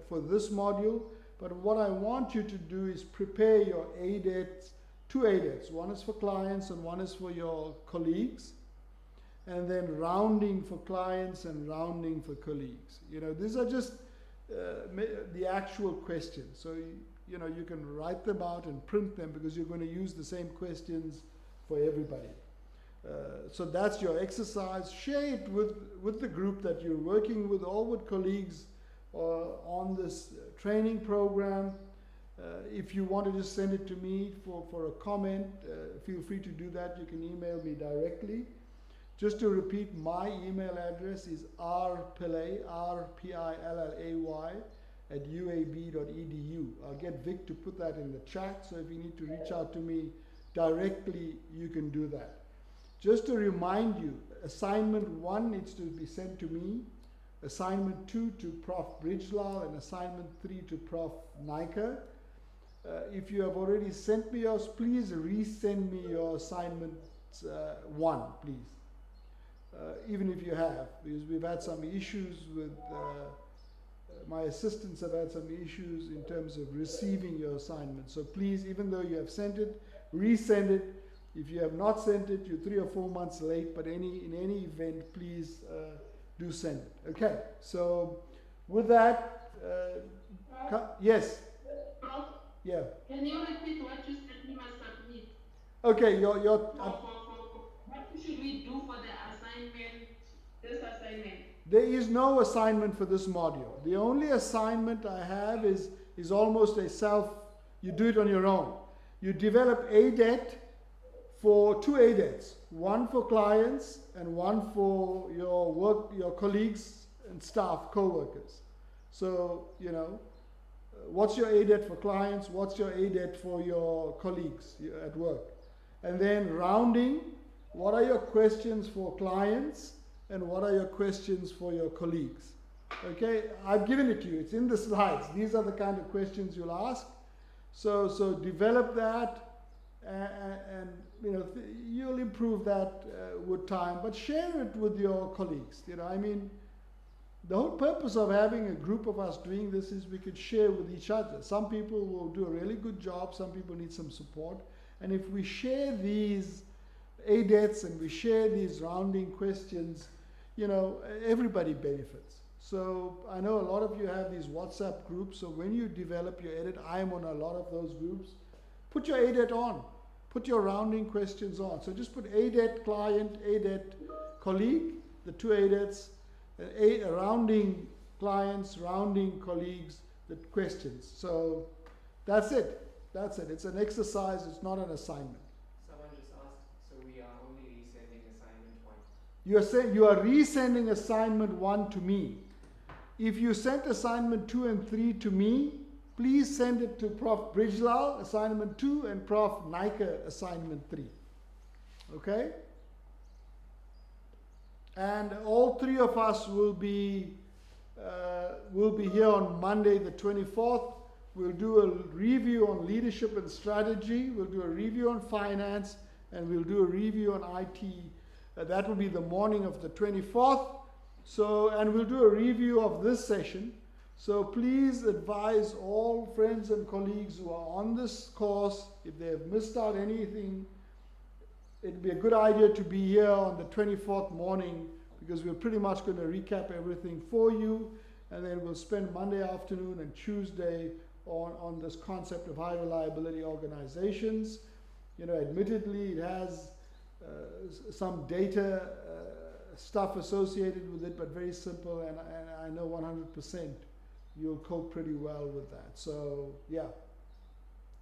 for this module, but what I want you to do is prepare your ADETs, 2 ADETs. One is for clients and one is for your colleagues. And then rounding for clients and rounding for colleagues. You know, these are just the actual questions. So, you know, you can write them out and print them because you're going to use the same questions for everybody. So that's your exercise. Share it with the group that you're working with, or with colleagues on this training program. If you want to just send it to me for a comment, feel free to do that. You can email me directly. Just to repeat, my email address is rpillay, R-P-I-L-L-A-Y, @uab.edu. I'll get Vic to put that in the chat, so if you need to reach out to me directly, you can do that. Just to remind you, assignment 1 needs to be sent to me, assignment 2 to Prof. Bridgelal, and assignment 3 to Prof. Naika. If you have already sent me yours, please resend me your assignment 1, please. Even if you have, because we've had some issues with, my assistants have had some issues in terms of receiving your assignment. So please, even though you have sent it, resend it. If you have not sent it, you're 3 or 4 months late, but in any event, please do send it. Okay, so with that, yes? Yeah. Can you repeat what you said we must submit? Okay, What should we do for the assignment, this assignment? There is no assignment for this module. The only assignment I have is almost you do it on your own. You develop ADET for 2 ADETs, one for clients and one for your colleagues and staff, co-workers. So, you know, what's your ADET for clients? What's your ADET for your colleagues at work? And then rounding, what are your questions for clients and what are your questions for your colleagues? Okay, I've given it to you. It's in the slides. These are the kind of questions you'll ask. So develop that. and you know, you'll improve that with time. But share it with your colleagues. You know, I mean, the whole purpose of having a group of us doing this is we could share with each other. Some people will do a really good job. Some people need some support. And if we share these ADETs and we share these rounding questions, you know, everybody benefits. So I know a lot of you have these WhatsApp groups. So when you develop your ADET, I am on a lot of those groups. Put your ADET on. Put your rounding questions on. So just put ADET client, ADET colleague, the two ADETs, rounding clients, rounding colleagues, the questions. So that's it. That's it. It's an exercise. It's not an assignment. Someone just asked, so we are only resending assignment 1. You are saying you are resending assignment 1 to me. If you sent assignment 2 and 3 to me, please send it to Prof. Brijlal, assignment 2, and Prof. Naika, assignment 3. Okay? And all three of us will be here on Monday the 24th. We'll do a review on leadership and strategy. We'll do a review on finance, and we'll do a review on IT. That will be the morning of the 24th. So, and we'll do a review of this session. So please advise all friends and colleagues who are on this course, if they have missed out anything, it'd be a good idea to be here on the 24th morning, because we're pretty much going to recap everything for you, and then we'll spend Monday afternoon and Tuesday on this concept of high reliability organizations. You know, admittedly, it has some data stuff associated with it, but very simple, and I know 100% you'll cope pretty well with that. So, yeah.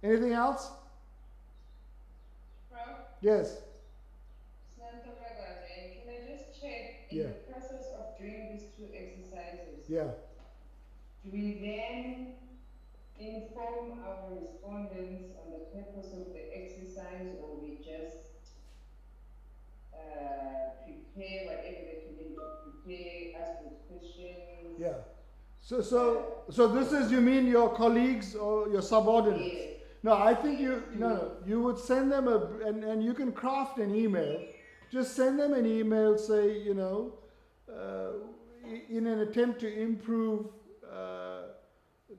Anything else? Prof? Yes. Can I just check, in Yeah. the process of doing these 2 exercises, Yeah. do we then inform our respondents on the purpose of the exercise, or we just prepare whatever they can need to prepare, ask those questions? Yeah. So this is, you mean your colleagues or your subordinates? Yes. No, I think you would send them and you can craft an email. Just send them an email, say, you know, in an attempt to improve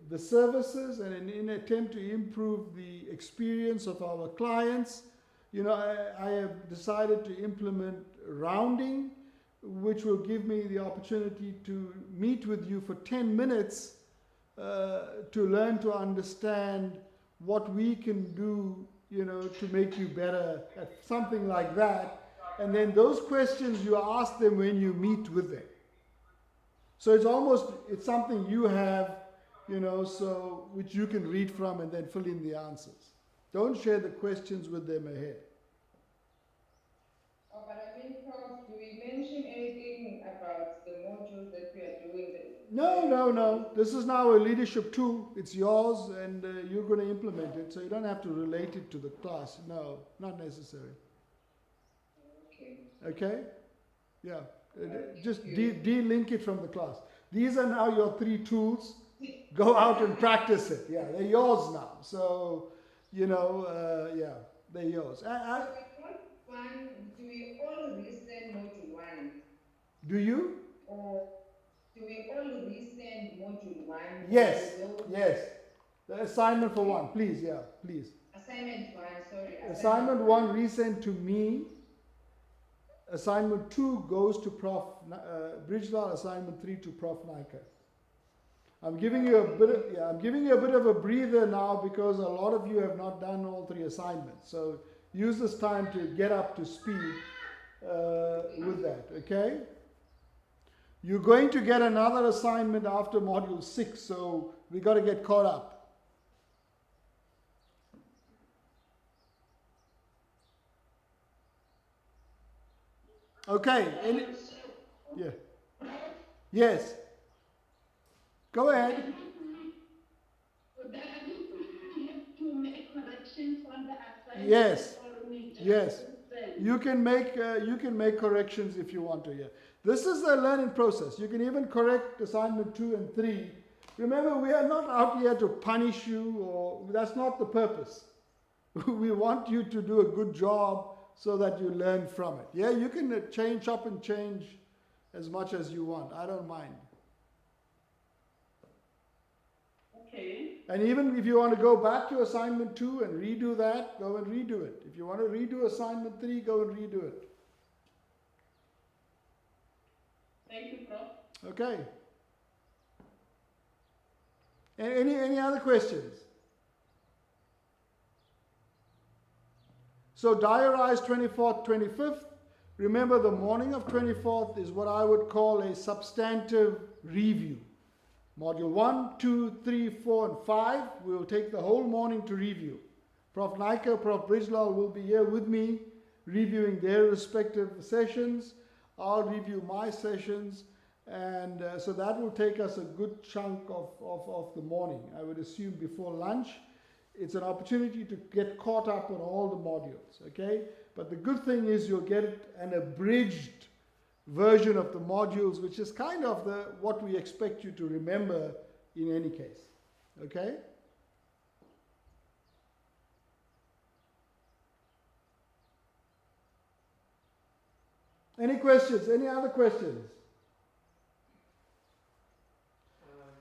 the services and in an attempt to improve the experience of our clients. You know, I have decided to implement rounding, which will give me the opportunity to meet with you for 10 minutes to learn to understand what we can do, you know, to make you better at something like that. And then those questions you ask them when you meet with them. So it's something you have, you know, so which you can read from and then fill in the answers. Don't share the questions with them ahead. Oh, but I mean, Prof, do we mention anything about the modules that we are doing? No. This is now a leadership tool. It's yours, and you're going to implement it. So you don't have to relate it to the class. No, not necessary. Okay? Yeah. Just de-link it from the class. These are now your 3 tools. Go out and practice it. Yeah, they're yours now. So, you know, yeah, they're yours. Do we all resend module 1? Do you? Or do we all resend module 1? Yes. The assignment for 1, please, yeah, please. Assignment 1, sorry. Assignment 1 resend to me. Assignment 2 goes to Prof. Brijlal. Assignment 3 to Prof. Naika. I'm giving you a bit of a breather now because a lot of you have not done all 3 assignments. So use this time to get up to speed with that, okay? You're going to get another assignment after module 6, so we got to get caught up. Okay. Yeah. Yes. Go ahead. To make corrections on the assignment. Yes. Yes. You can make corrections if you want to. Yeah. This is a learning process. You can even correct assignment 2 and 3. Remember, we are not out here to punish you, or that's not the purpose. We want you to do a good job so that you learn from it. Yeah, you can change up and change as much as you want. I don't mind. Okay. And even if you want to go back to assignment 2 and redo that, go and redo it. If you want to redo assignment 3, go and redo it. Thank you, Prof. Okay. Any other questions? So diarize 24th, 25th. Remember, the morning of 24th is what I would call a substantive review. Module 1, 2, 3, 4, and 5. We will take the whole morning to review. Prof. Naika, Prof. Bridgelal will be here with me reviewing their respective sessions. I'll review my sessions. And so that will take us a good chunk of the morning. I would assume before lunch. It's an opportunity to get caught up on all the modules, okay? But the good thing is you'll get an abridged version of the modules, which is kind of what we expect you to remember in any case, okay? Any questions? Any other questions?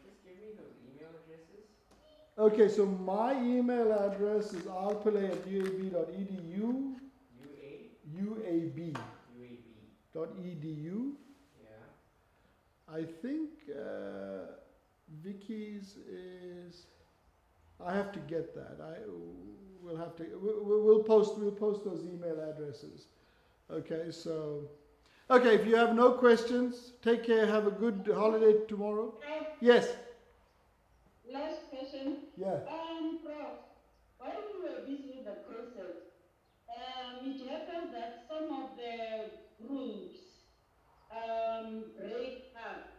Just give me those email addresses. Okay, so my email address is rpillay@uab.edu. uab.edu. Yeah. I think Vicky's is. I have to get that. We'll have to. We'll post those email addresses. Okay, so. Okay, if you have no questions, take care. Have a good holiday tomorrow. Yes. Last question. Yeah. Prof, while we were busy with the process, it happened that some of the groups break up,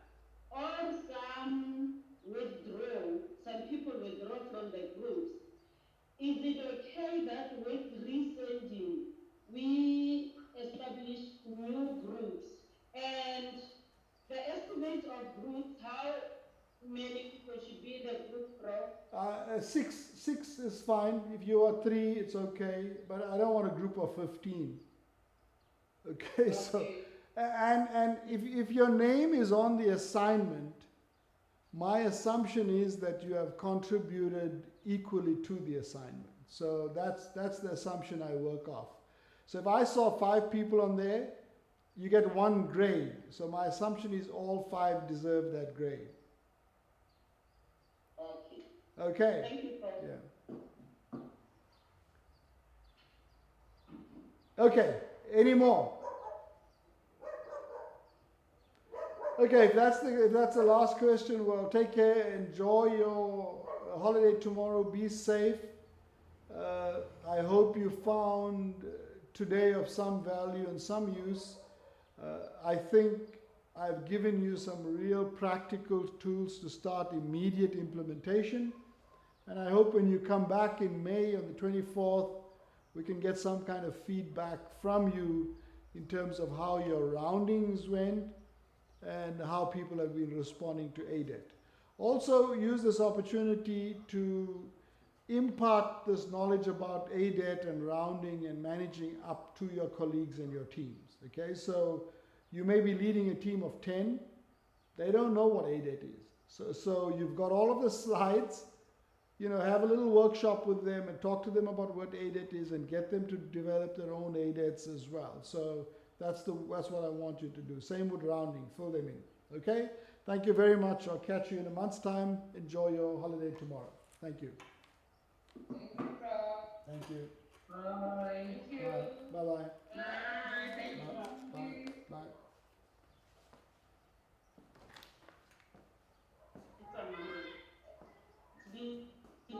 or some withdraw. Some people withdraw from the groups. Is it okay that with resending, we establish new groups? And the estimate of groups, how many people should be in the group, Prof? 6 is fine. If you are 3, it's okay. But I don't want a group of 15. Okay, so and if your name is on the assignment, my assumption is that you have contributed equally to the assignment. So that's the assumption I work off. So if I saw 5 people on there, you get 1 grade. So my assumption is all 5 deserve that grade. Okay. Okay. Thank you, Prof. Yeah. Okay. Any more? Okay. If that's the last question, well, take care. Enjoy your holiday tomorrow. Be safe. I hope you found today of some value and some use. I think I've given you some real practical tools to start immediate implementation. And I hope when you come back in May on the 24th, we can get some kind of feedback from you in terms of how your roundings went and how people have been responding to ADET. Also use this opportunity to impart this knowledge about ADET and rounding and managing up to your colleagues and your teams. Okay, so you may be leading a team of 10. They don't know what ADET is. So you've got all of the slides. You know, have a little workshop with them and talk to them about what ADET is and get them to develop their own ADETs as well. So that's what I want you to do. Same with rounding, fill them in. Okay? Thank you very much. I'll catch you in a month's time. Enjoy your holiday tomorrow. Thank you. Thank you, Prof. Thank you. Bye. Thank you. Bye-bye. Bye. Thank you.